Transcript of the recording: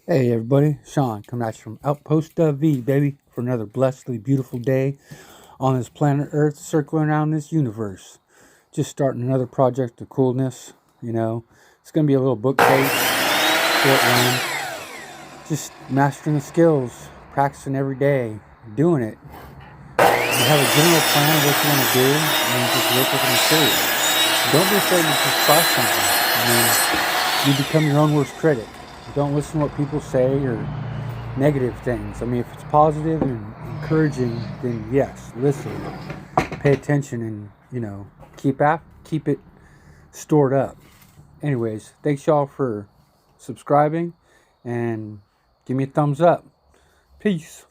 Hey everybody, Sean coming at you from Outpost V, baby, for another blessedly beautiful day on this planet Earth, circling around this universe. Just starting another project of coolness, It's going to be a little bookcase, short run. Just mastering the skills, practicing every day, doing it. You have a general plan of what you want to do, and you just work with it through it. Don't be afraid to just try something. You become your own worst critic. Don't listen to what people say or negative things. If it's positive and encouraging, then yes, listen, pay attention, and keep it stored up. Anyways, thanks y'all for subscribing, and give me a thumbs up. Peace.